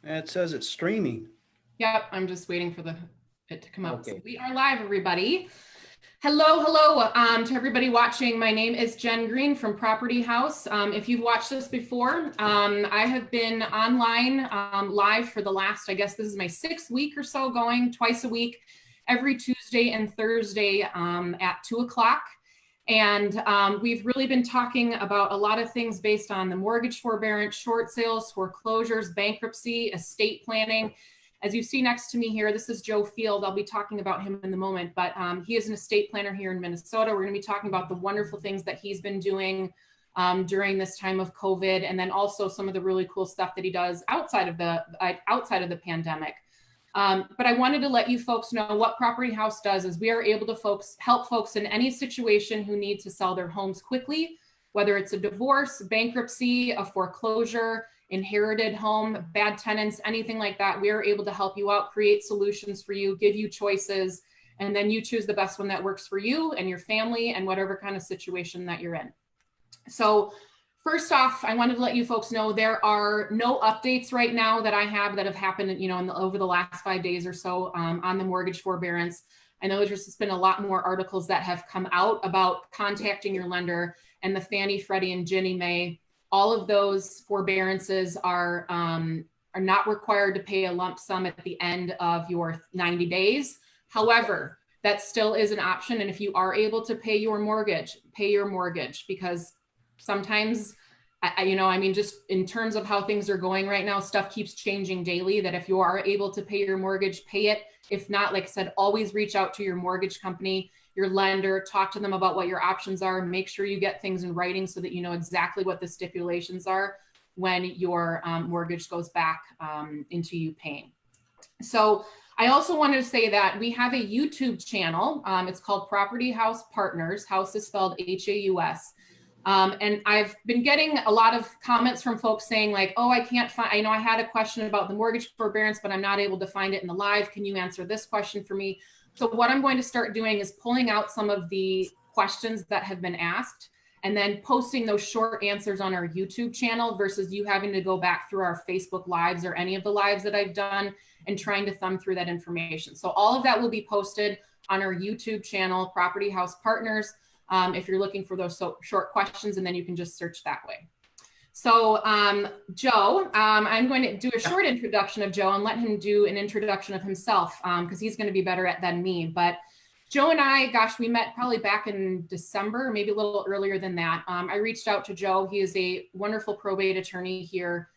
It says it's streaming. Yep, I'm just waiting for it to come up. So Okay. we are live, everybody. Hello, to everybody watching. My name is Jen Green from Property House. If you've watched this before, I have been online live for the last, I guess this is my 6th week or so, going twice a week, every Tuesday and Thursday at 2 o'clock. And we've really been talking about a lot of things based on the mortgage forbearance, short sales, foreclosures, bankruptcy, estate planning. As you see next to me here, this is Joe Field. I'll be talking about him in a moment, but he is an estate planner here in Minnesota. We're going to be talking about the wonderful things that he's been doing during this time of COVID, and then also some of the really cool stuff that he does outside of the pandemic. But I wanted to let you folks know what Property House does is we are able to help folks in any situation who need to sell their homes quickly, whether it's a divorce, bankruptcy, a foreclosure, inherited home, bad tenants, anything like that. We are able to help you out, create solutions for you, give you choices, and then you choose the best one that works for you and your family and whatever kind of situation that you're in. So first off, I wanted to let you folks know there are no updates right now that I have that have happened, over the last 5 days or so on the mortgage forbearance. I know there's just been a lot more articles that have come out about contacting your lender, and the Fannie, Freddie, and Ginnie Mae. All of those forbearances are not required to pay a lump sum at the end of your 90 days. However, that still is an option. And if you are able to pay your mortgage, because sometimes, just in terms of how things are going right now, stuff keeps changing daily, that if you are able to pay your mortgage, pay it. If not, like I said, always reach out to your mortgage company, your lender, talk to them about what your options are, make sure you get things in writing so that you know exactly what the stipulations are when your mortgage goes back into you paying. So I also wanted to say that we have a YouTube channel. It's called Property House Partners. House is spelled H-A-U-S. And I've been getting a lot of comments from folks saying like, oh, I can't find, I had a question about the mortgage forbearance, but I'm not able to find it in the live. Can you answer this question for me? So what I'm going to start doing is pulling out some of the questions that have been asked and then posting those short answers on our YouTube channel versus you having to go back through our Facebook lives or any of the lives that I've done and trying to thumb through that information. So all of that will be posted on our YouTube channel, Property House Partners, if you're looking for those short questions, and then you can just search that way. So Joe, I'm going to do a short introduction of Joe and let him do an introduction of himself because he's going to be better at than me. But Joe and I, gosh, we met probably back in December, maybe a little earlier than that. I reached out to Joe. He is a wonderful probate attorney here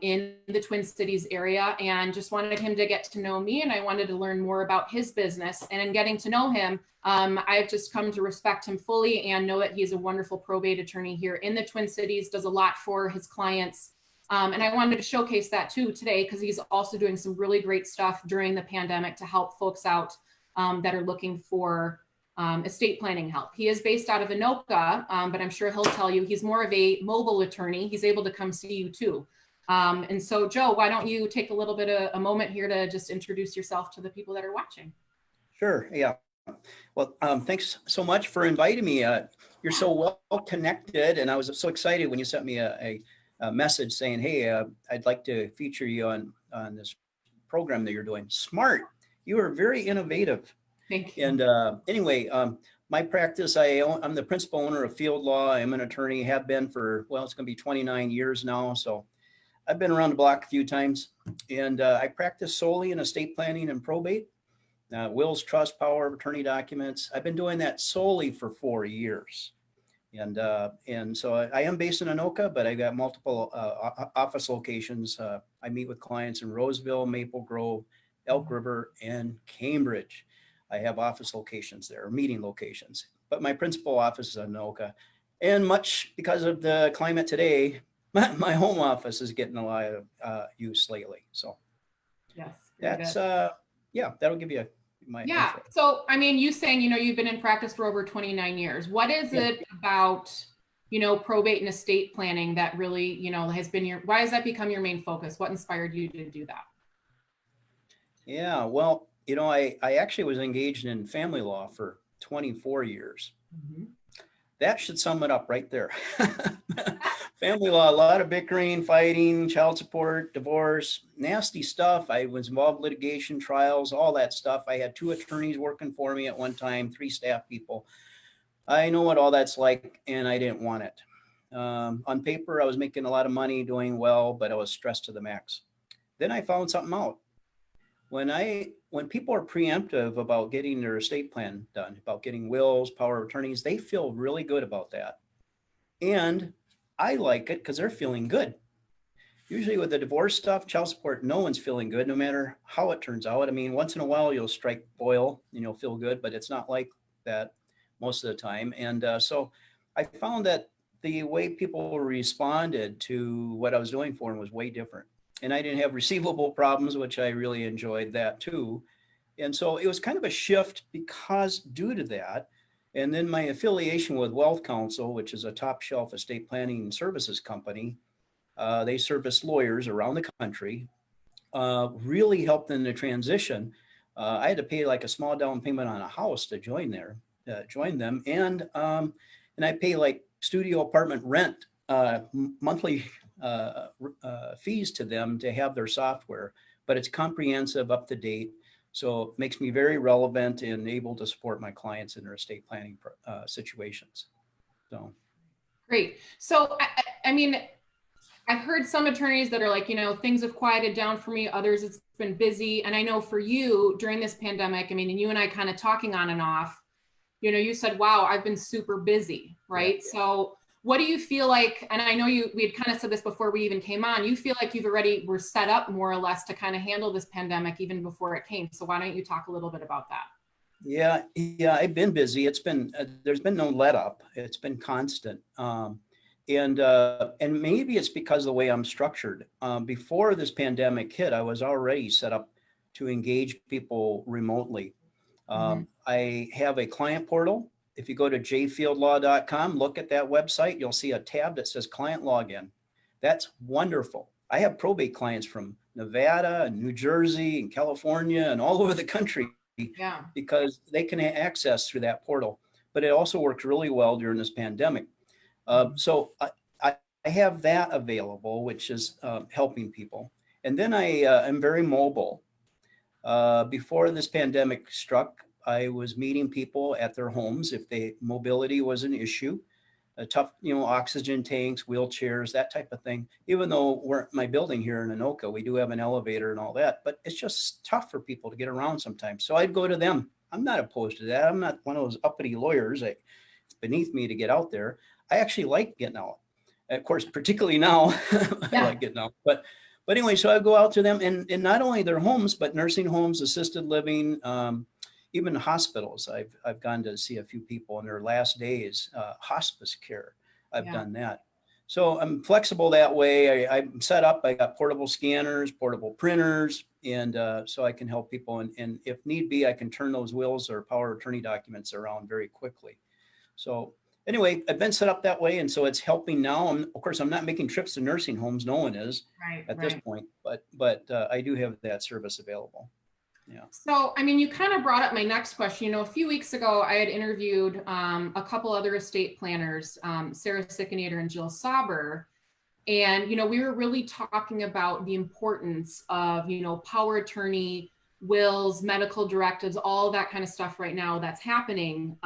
in the Twin Cities area, and just wanted him to get to know me, and I wanted to learn more about his business. And in getting to know him, I've just come to respect him fully and know that he's a wonderful probate attorney here in the Twin Cities, does a lot for his clients. And I wanted to showcase that too today because he's also doing some really great stuff during the pandemic to help folks out that are looking for estate planning help. He is based out of Anoka, but I'm sure he'll tell you he's more of a mobile attorney. He's able to come see you too. And so, Joe, why don't you take a little bit of a moment here to just introduce yourself to the people that are watching? Sure. Yeah. Well, thanks so much for inviting me. You're so well connected, and I was so excited when you sent me a message saying, "Hey, I'd like to feature you on this program that you're doing." Smart. You are very innovative. Thank you. And anyway, my practice, I'm the principal owner of Field Law. I'm an attorney, have been for, well, it's going to be 29 years now. So I've been around the block a few times, and I practice solely in estate planning and probate, wills, trust, power of attorney documents. I've been doing that solely for 4 years. And so I am based in Anoka, but I've got multiple office locations. I meet with clients in Roseville, Maple Grove, Elk River, and Cambridge. I have office locations there, meeting locations, but my principal office is in Anoka. And much because of the climate today, my home office is getting a lot of use lately. So yes, that's, yeah, that'll give you my info. So, I mean, you saying, you've been in practice for over 29 years. What is it about, probate and estate planning that really, has been why has that become your main focus? What inspired you to do that? Yeah, well, I actually was engaged in family law for 24 years. Mm-hmm. That should sum it up right there. Family law, a lot of bickering, fighting, child support, divorce, nasty stuff. I was involved in litigation, trials, all that stuff. I had 2 attorneys working for me at one time, 3 staff people. I know what all that's like, and I didn't want it. On paper, I was making a lot of money, doing well, but I was stressed to the max. Then I found something out. When people are preemptive about getting their estate plan done, about getting wills, power of attorneys, they feel really good about that. And I like it because they're feeling good. Usually with the divorce stuff, child support, no one's feeling good, no matter how it turns out. I mean, once in a while you'll strike oil and you'll feel good, but it's not like that most of the time. And so I found that the way people responded to what I was doing for them was way different. And I didn't have receivable problems, which I really enjoyed that too. And so it was kind of a shift because due to that, and then my affiliation with Wealth Counsel, which is a top shelf estate planning services company, they service lawyers around the country, really helped in the transition. I had to pay like a small down payment on a house to join them. And I pay like studio apartment rent, monthly fees to them to have their software, but it's comprehensive, up to date. So it makes me very relevant and able to support my clients in their estate planning situations. So. Great. So, I mean, I've heard some attorneys that are like, things have quieted down for me. Others, it's been busy. And I know for you during this pandemic, I mean, and you and I kind of talking on and off, you said, wow, I've been super busy, right? Yeah. So what do you feel like, and I know we had kind of said this before we even came on, you feel like were set up more or less to kind of handle this pandemic even before it came. So why don't you talk a little bit about that? Yeah, I've been busy. It's been, there's been no let up. It's been constant. And maybe it's because of the way I'm structured. Before this pandemic hit, I was already set up to engage people remotely. I have a client portal. If you go to jfieldlaw.com, look at that website, you'll see a tab that says client login. That's wonderful. I have probate clients from Nevada and New Jersey and California and all over the country, yeah, because they can access through that portal. But it also works really well during this pandemic. So I have that available, which is helping people. And then I am very mobile. Before this pandemic struck, I was meeting people at their homes if mobility was an issue, tough, oxygen tanks, wheelchairs, that type of thing. Even though my building here in Anoka, we do have an elevator and all that, but it's just tough for people to get around sometimes. So I'd go to them. I'm not opposed to that. I'm not one of those uppity lawyers. It's beneath me to get out there. I actually like getting out. Of course, particularly now, I like getting out. But anyway, so I go out to them, and not only their homes, but nursing homes, assisted living, even hospitals. I've gone to see a few people in their last days, hospice care. I've done that. So I'm flexible that way. I'm set up. I got portable scanners, portable printers, and so I can help people. And if need be, I can turn those wills or power of attorney documents around very quickly. So anyway, I've been set up that way, and so it's helping now. Of course, I'm not making trips to nursing homes. No one is at this point, but I do have that service available. Yeah. So, I mean, you kind of brought up my next question. A few weeks ago, I had interviewed a couple other estate planners, Sarah Sickinator and Jill Sauber. And, we were really talking about the importance of, power attorney, wills, medical directives, all that kind of stuff right now that's happening.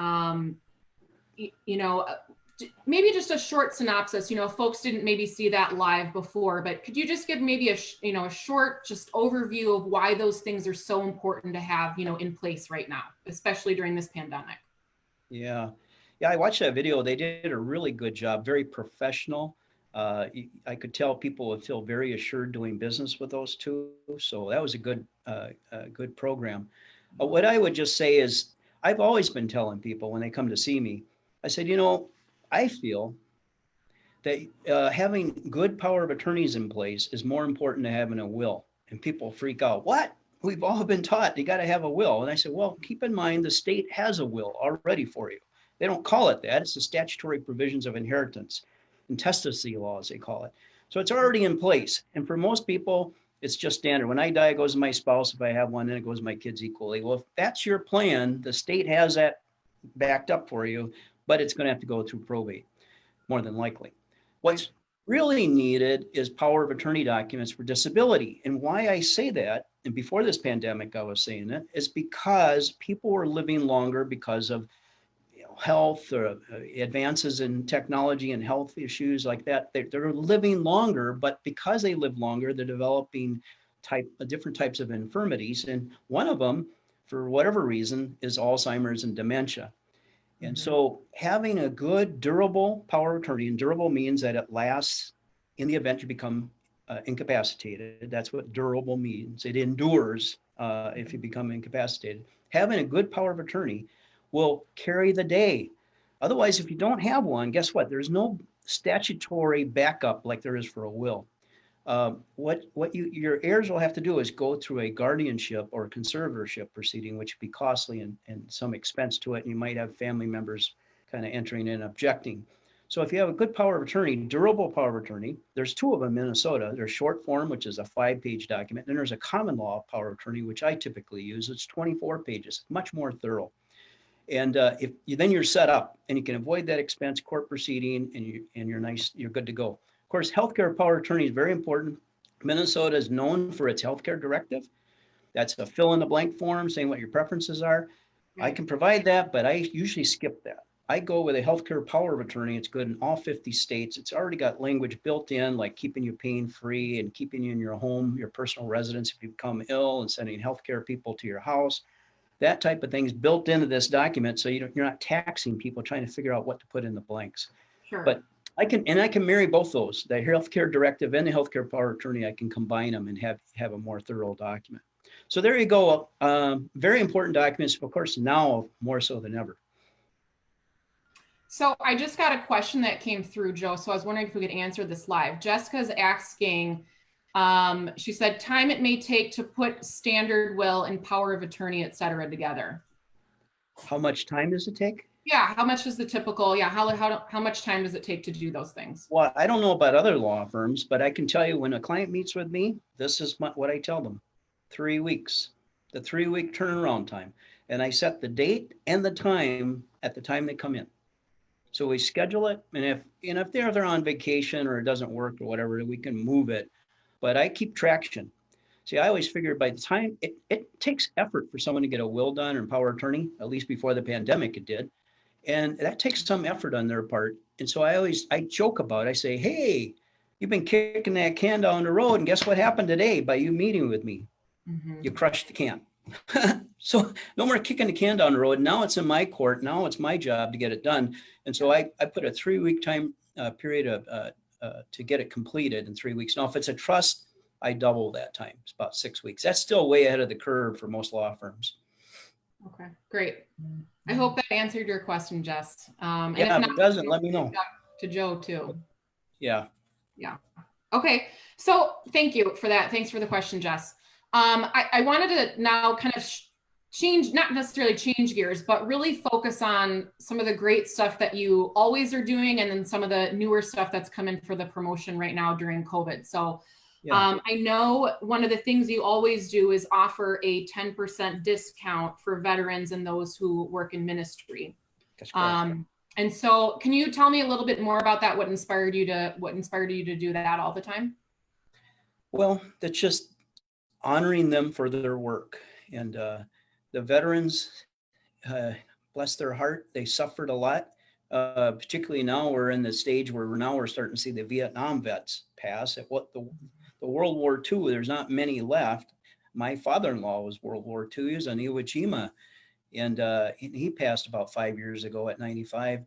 Maybe just a short synopsis, folks didn't maybe see that live before, but could you just give maybe a short just overview of why those things are so important to have, in place right now, especially during this pandemic? Yeah. I watched that video. They did a really good job, very professional. I could tell people would feel very assured doing business with those two. So that was a good program. What I would just say is I've always been telling people when they come to see me, I said, I feel that having good power of attorneys in place is more important than having a will. And people freak out. What? We've all been taught you got to have a will. And I said, well, keep in mind the state has a will already for you. They don't call it that. It's the statutory provisions of inheritance, intestacy law, as they call it. So it's already in place. And for most people, it's just standard. When I die, it goes to my spouse. If I have one, then it goes to my kids equally. Well, if that's your plan, the state has that backed up for you. but it's going to have to go through probate, more than likely. What's really needed is power of attorney documents for disability. And why I say that, and before this pandemic, I was saying it, is because people were living longer because of health or advances in technology and health issues like that. They're living longer, but because they live longer, they're developing different types of infirmities. And one of them, for whatever reason, is Alzheimer's and dementia. And so having a good, durable power of attorney, and durable means that it lasts in the event you become incapacitated. That's what durable means. It endures if you become incapacitated. Having a good power of attorney will carry the day. Otherwise, if you don't have one, guess what? There's no statutory backup like there is for a will. Your heirs will have to do is go through a guardianship or a conservatorship proceeding, which would be costly and some expense to it. And you might have family members kind of entering in objecting. So if you have a good power of attorney, durable power of attorney, there's two of them in Minnesota. There's short form, which is a 5-page document. Then there's a common law power of attorney, which I typically use. It's 24 pages, much more thorough. And then you're set up and you can avoid that expense court proceeding and you're good to go. Of course, healthcare power of attorney is very important. Minnesota is known for its healthcare directive. That's a fill in the blank form saying what your preferences are. Right. I can provide that, but I usually skip that. I go with a healthcare power of attorney. It's good in all 50 states. It's already got language built in, like keeping you pain free and keeping you in your home, your personal residence if you become ill, and sending healthcare people to your house. That type of thing is built into this document, so you're not taxing people trying to figure out what to put in the blanks. Sure. But I can marry both those, the healthcare directive and the healthcare power of attorney. I can combine them and have a more thorough document. So there you go. Very important documents, of course, now more so than ever. So I just got a question that came through, Joe. So I was wondering if we could answer this live. Jessica's asking, she said, time it may take to put standard will and power of attorney, et cetera, together. How much time does it take? Yeah, how much is the typical, how much time does it take to do those things? Well, I don't know about other law firms, but I can tell you when a client meets with me, this is what I tell them. 3 weeks, the 3-week turnaround time. And I set the date and the time at the time they come in. So we schedule it, and if they're on vacation or it doesn't work or whatever, we can move it. But I keep traction. See, I always figured by the time it takes effort for someone to get a will done or power of attorney, at least before the pandemic it did. And that takes some effort on their part. And so I joke about it. I say, hey, you've been kicking that can down the road, and guess what happened today by you meeting with me? Mm-hmm. You crushed the can. So no more kicking the can down the road. Now it's in my court. Now it's my job to get it done. And so I put a 3-week time period to get it completed in 3 weeks. Now, if it's a trust, I double that time. It's about 6 weeks. That's still way ahead of the curve for most law firms. Okay, great. I hope that answered your question, Jess. And if it doesn't, let me know. To Joe too. Yeah. Yeah. Okay. So thank you for that. Thanks for the question, Jess. I wanted to now kind of change, not necessarily change gears, but really focus on some of the great stuff that you always are doing, and then some of the newer stuff that's coming for the promotion right now during COVID. So yeah. I know one of the things you always do is offer a 10% discount for veterans and those who work in ministry. That's correct. And so can you tell me a little bit more about that? What inspired you to do that all the time? Well, that's just honoring them for their work. And the veterans, bless their heart, they suffered a lot. Particularly now we're in the stage where we're starting to see the Vietnam vets pass. At what the World War II, there's not many left. My father-in-law was World War II. He was on Iwo Jima, and he passed about 5 years ago at 95.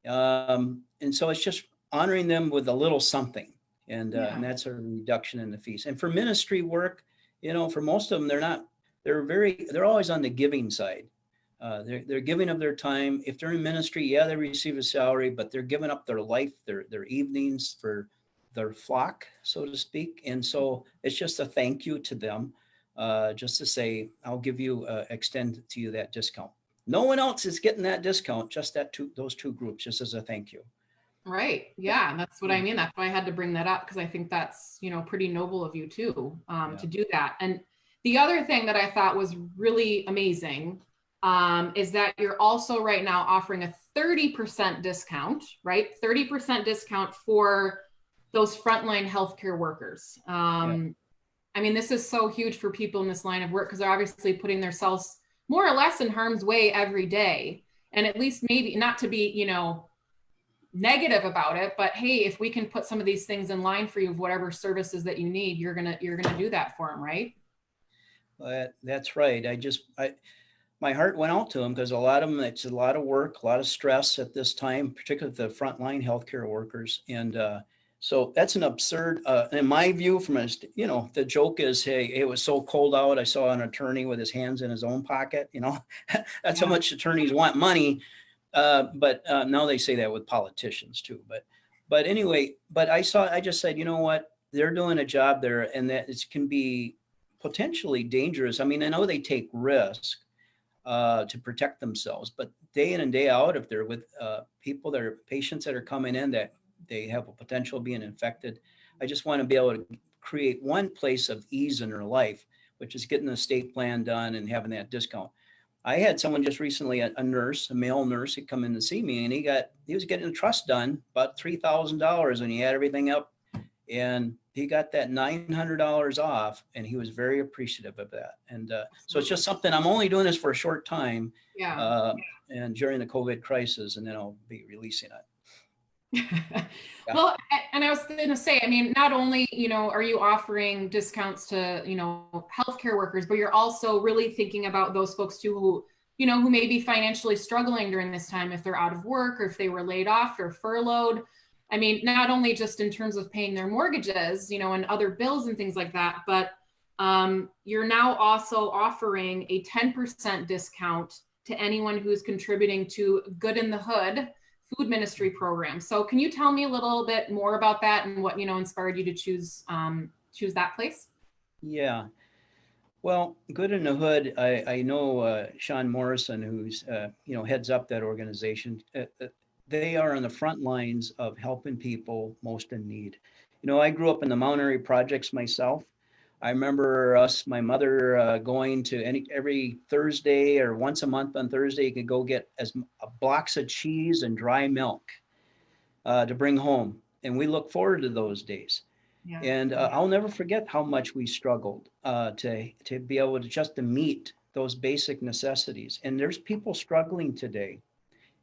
And so it's just honoring them with a little something. And that's a reduction in the fees. And for ministry work, for most of them, they're always on the giving side. They're giving up their time. If they're in ministry, they receive a salary, but they're giving up their life, their evenings for their flock, so to speak. And so it's just a thank you to them, just to say, I'll extend to you that discount. No one else is getting that discount, just those two groups, just as a thank you. Right. Yeah, that's what I mean. That's why I had to bring that up, because I think that's, pretty noble of you too, to do that. And the other thing that I thought was really amazing is that you're also right now offering a 30% discount, right? 30% discount for those frontline healthcare workers. I mean, this is so huge for people in this line of work because they're obviously putting themselves more or less in harm's way every day. And at least maybe not to be, you know, negative about it, but hey, if we can put some of these things in line for you of whatever services that you need, you're gonna do that for them, right? That's right. My heart went out to them because a lot of them, it's a lot of work, a lot of stress at this time, particularly the frontline healthcare workers. And so that's an absurd, in my view, you know, the joke is, hey, it was so cold out. I saw an attorney with his hands in his own pocket, you know, that's how much attorneys want money. But now they say that with politicians too. But anyway, I just said, you know what, they're doing a job there, and that it can be potentially dangerous. I mean, I know they take risk to protect themselves, but day in and day out, if they're with people that are patients that are coming in that they have a potential of being infected, I just want to be able to create one place of ease in their life, which is getting the estate plan done and having that discount. I had someone just recently, a nurse, a male nurse, had come in to see me, and he was getting a trust done, about $3,000, and he had everything up, and he got that $900 off, and he was very appreciative of that. And so it's just something, I'm only doing this for a short time, and during the COVID crisis, and then I'll be releasing it. Well, and I was going to say, I mean, not only, you know, are you offering discounts to, you know, healthcare workers, but you're also really thinking about those folks too, who, you know, who may be financially struggling during this time, if they're out of work or if they were laid off or furloughed. I mean, not only just in terms of paying their mortgages, you know, and other bills and things like that, but you're now also offering a 10% discount to anyone who's contributing to Good in the Hood food ministry program. So can you tell me a little bit more about that and what, you know, inspired you to choose that place? Yeah. Well, Good in the Hood, I know Sean Morrison, who's, you know, heads up that organization. They are on the front lines of helping people most in need. You know, I grew up in the Mount Airy projects myself. I remember my mother going to every Thursday or once a month on Thursday, you could go get blocks of cheese and dry milk to bring home. And we look forward to those days. Yeah. And I'll never forget how much we struggled to be able to meet those basic necessities. And there's people struggling today.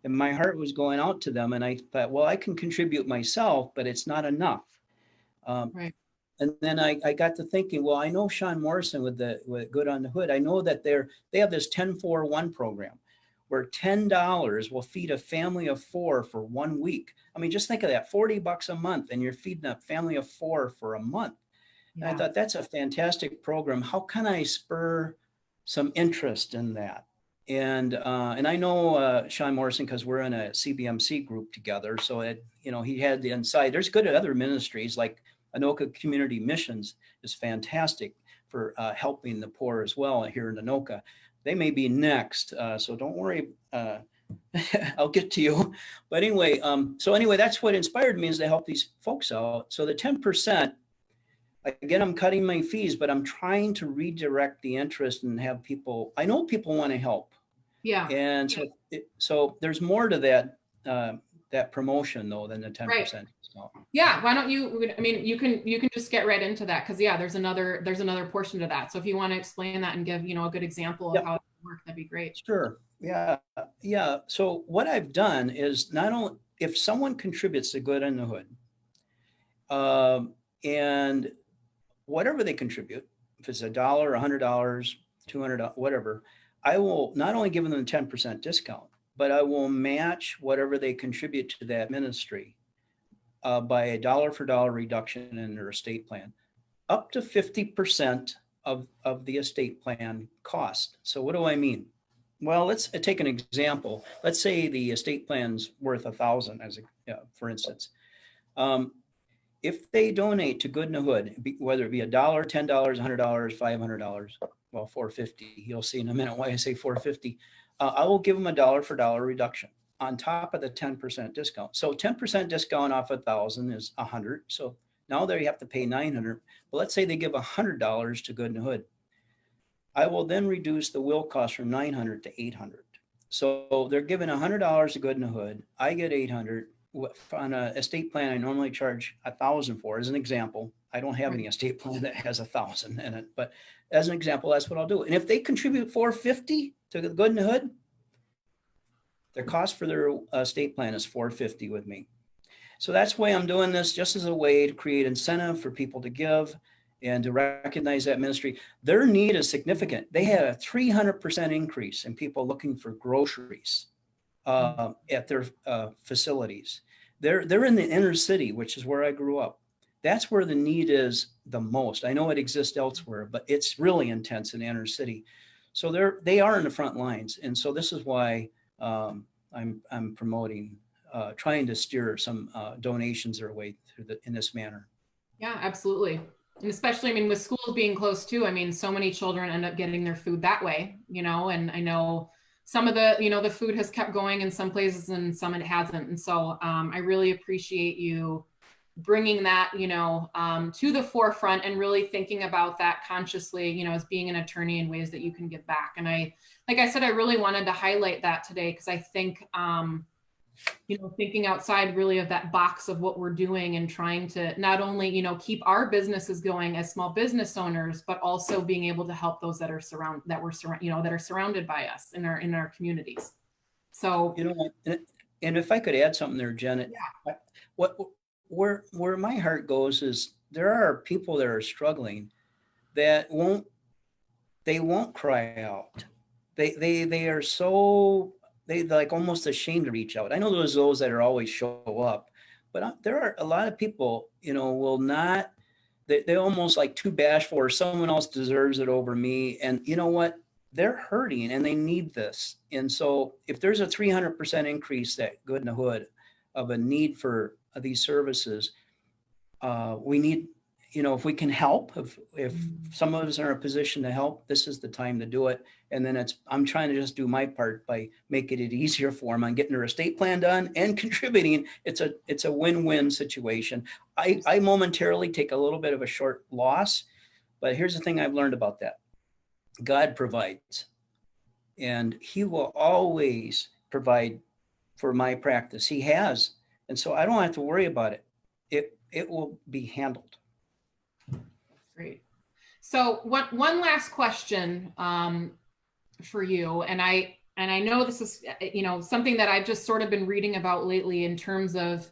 And my heart was going out to them. And I thought, well, I can contribute myself, but it's not enough. Right. And then I got to thinking, well, I know Sean Morrison with Good on the Hood. I know that they have this 10-4-1 program where $10 will feed a family of 4 for 1 week. I mean, just think of that, $40 a month, and you're feeding a family of 4 for a month. Yeah. And I thought, that's a fantastic program. How can I spur some interest in that? And I know Sean Morrison because we're in a CBMC group together. So he had the inside. There's good at other ministries like Anoka Community Missions is fantastic for helping the poor as well here in Anoka. They may be next, so don't worry. I'll get to you. But anyway, that's what inspired me, is to help these folks out. So the 10%, again, I'm cutting my fees, but I'm trying to redirect the interest and have people. I know people want to help. Yeah. And so there's more to that promotion though than the 10%. Right. Yeah. Why don't you? I mean, you can just get right into that, because there's another portion to that. So if you want to explain that and give a good example of how it works, that'd be great. Sure. Yeah. So what I've done is, not only if someone contributes to Good in the Hood, and whatever they contribute, if it's $1, $100, $200, whatever, I will not only give them a 10% discount, but I will match whatever they contribute to that ministry by a dollar for dollar reduction in their estate plan, up to 50% of the estate plan cost. So what do I mean? Well, let's take an example. Let's say the estate plan's worth $1,000, for instance. If they donate to Good in the Hood, whether it be $1, $10, $100, $500, well, $450. You'll see in a minute why I say $450. I will give them a dollar for dollar reduction on top of the 10% discount. So 10% discount off $1,000 is $100. So now there you have to pay $900. But let's say they give $100 to Good in the Hood. I will then reduce the will cost from 900 to 800. So they're giving $100 to Good in the Hood. I get 800. On a estate plan, I normally charge 1,000 for, as an example. I don't have any estate plan that has 1,000 in it, but as an example, that's what I'll do. And if they contribute 450 to the Good in the Hood, their cost for their estate plan is 450 with me. So that's why I'm doing this, just as a way to create incentive for people to give and to recognize that ministry. Their need is significant. They had a 300% increase in people looking for groceries at their facilities. They're in the inner city, which is where I grew up. That's where the need is the most. I know it exists elsewhere, but it's really intense in the inner city. So they are in the front lines. And so this is why I'm promoting, trying to steer some donations their way through in this manner. Yeah, absolutely. And especially, I mean, with schools being closed too, I mean, so many children end up getting their food that way, you know, and I know some of the, you know, the food has kept going in some places and some it hasn't. And so I really appreciate you bringing that, you know, to the forefront and really thinking about that consciously, you know, as being an attorney in ways that you can give back. And like I said, I really wanted to highlight that today because I think, you know, thinking outside really of that box of what we're doing and trying to not only, you know, keep our businesses going as small business owners, but also being able to help those that are surrounded by us in our communities. So, you know, and if I could add something there, Janet, yeah. Where my heart goes is there are people that are struggling that won't cry out. They are so, they like almost ashamed to reach out. I know there's those that are always show up, but there are a lot of people, you know, will not, they almost like too bashful or someone else deserves it over me. And you know what? They're hurting and they need this. And so if there's a 300% increase that Good in the Hood of a need for these services, we need, you know, if we can help, if some of us are in a position to help, this is the time to do it. And then I'm trying to just do my part by making it easier for them on getting their estate plan done and contributing. It's a win-win situation. I momentarily take a little bit of a short loss, but here's the thing I've learned about that. God provides, and he will always provide for my practice. He has. And so I don't have to worry about it. It will be handled. Great. So one last question for you, and I know this is, you know, something that I've just sort of been reading about lately in terms of,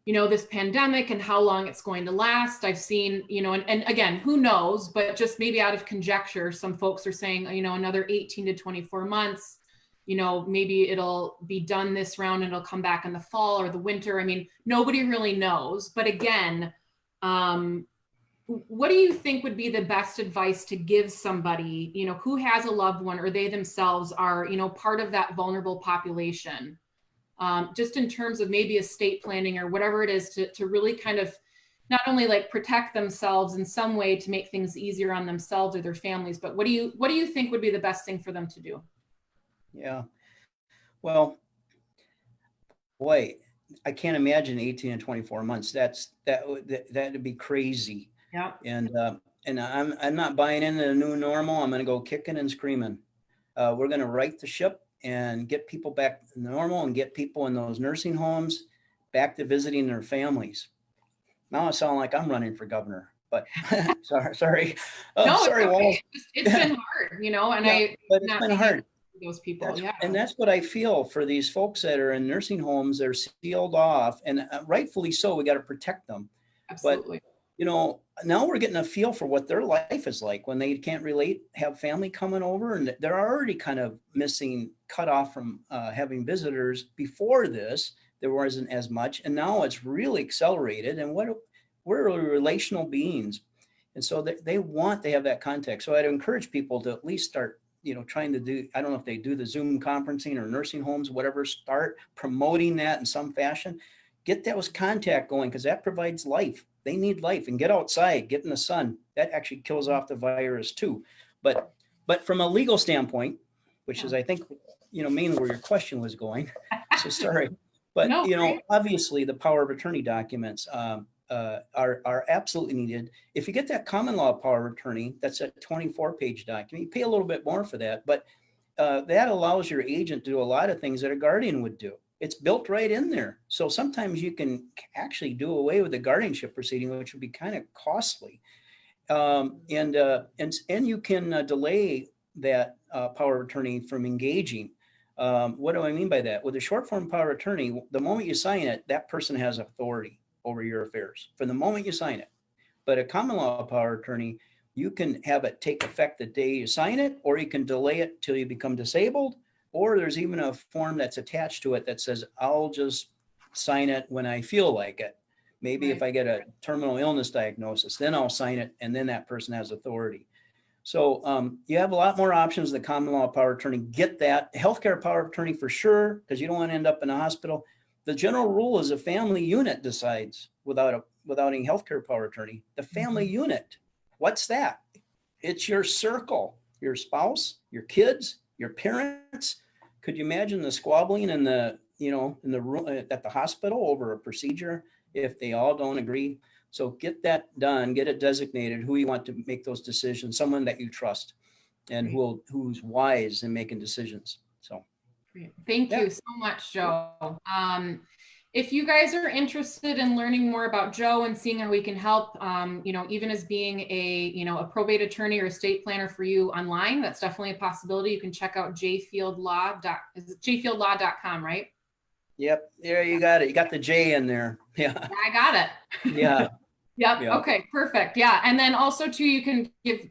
you know, this pandemic and how long it's going to last. I've seen, you know, and again, who knows, but just maybe out of conjecture, some folks are saying, you know, another 18 to 24 months, you know, maybe it'll be done this round and it'll come back in the fall or the winter. I mean, nobody really knows. But again, what do you think would be the best advice to give somebody, you know, who has a loved one or they themselves are, you know, part of that vulnerable population, just in terms of maybe estate planning or whatever it is to really kind of not only like protect themselves in some way to make things easier on themselves or their families, but what do you think would be the best thing for them to do? Yeah. Well, boy, I can't imagine 18 and 24 months. That'd be crazy. Yeah. And I'm not buying into the new normal. I'm going to go kicking and screaming. We're going to right the ship and get people back to normal and get people in those nursing homes back to visiting their families. Now I sound like I'm running for governor, but sorry. No, sorry, it's okay. Walls. It's been hard, you know, and yeah, but it's been hard. Those people, yeah. And that's what I feel for these folks that are in nursing homes. They're sealed off, and rightfully so. We got to protect them. Absolutely. But, you know, now we're getting a feel for what their life is like when they can't relate, have family coming over, and they're already kind of missing, cut off from having visitors. Before this, there wasn't as much, and now it's really accelerated. And we're relational beings, and so they want to have that contact. So I'd encourage people to at least start, you know, trying to do, I don't know if they do the Zoom conferencing or nursing homes, whatever, start promoting that in some fashion. Get those contact going, because that provides life. They need life, and get outside, get in the sun. That actually kills off the virus too. But from a legal standpoint, which is, I think, you know, mainly where your question was going. So sorry. But, no, you know, obviously the power of attorney documents, are absolutely needed. If you get that common law power of attorney, that's a 24-page document. You pay a little bit more for that, but that allows your agent to do a lot of things that a guardian would do. It's built right in there. So sometimes you can actually do away with the guardianship proceeding, which would be kind of costly. And you can delay that power of attorney from engaging. What do I mean by that? With a short form power of attorney, the moment you sign it, that person has authority over your affairs from the moment you sign it. But a common law power of attorney, you can have it take effect the day you sign it, or you can delay it till you become disabled, or there's even a form that's attached to it that says, I'll just sign it when I feel like it. Maybe if I get a terminal illness diagnosis, then I'll sign it, and then that person has authority. So you have a lot more options. The common law power of attorney, get that. Healthcare power of attorney for sure, because you don't want to end up in a hospital. The general rule is a family unit decides without any healthcare power of attorney. The family unit, what's that? It's your circle, your spouse, your kids, your parents. Could you imagine the squabbling in the room at the hospital over a procedure if they all don't agree? So get that done, get it designated, who you want to make those decisions, someone that you trust and who's wise in making decisions. So thank you so much, Joe. If you guys are interested in learning more about Joe and seeing how we can help, even as being a probate attorney or estate planner for you online, that's definitely a possibility. You can check out jfieldlaw.com, right? Yep. There you got it. You got the J in there. Yeah. I got it. Yeah. Yep. Yeah. Okay, perfect. Yeah. And then also too, you can give,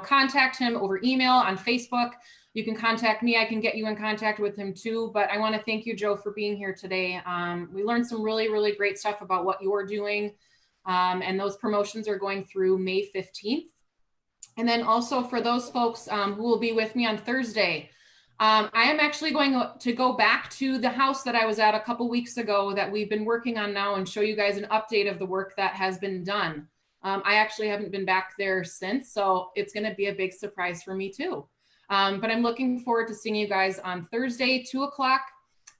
contact him over email, on Facebook. You can contact me. I can get you in contact with him too. But I want to thank you, Joe, for being here today. We learned some really, really great stuff about what you're doing. And those promotions are going through May 15th. And then also for those folks who will be with me on Thursday, I am actually going to go back to the house that I was at a couple weeks ago that we've been working on now and show you guys an update of the work that has been done. I actually haven't been back there since, so it's going to be a big surprise for me too. But I'm looking forward to seeing you guys on Thursday, 2 o'clock.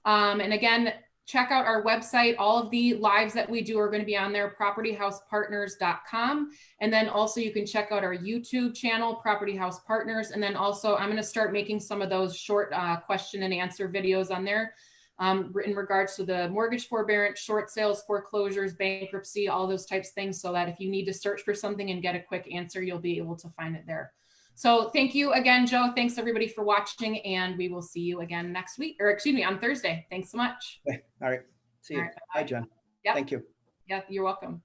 And again, check out our website. All of the lives that we do are going to be on there, propertyhousepartners.com. And then also you can check out our YouTube channel, Property House Partners. And then also I'm going to start making some of those short question and answer videos on there in regards to the mortgage forbearance, short sales, foreclosures, bankruptcy, all those types of things, so that if you need to search for something and get a quick answer, you'll be able to find it there. So thank you again, Joe. Thanks everybody for watching, and we will see you again next week, or excuse me, on Thursday. Thanks so much. Okay. All right. See you. All right, bye, John. Yep. Thank you. Yeah, you're welcome.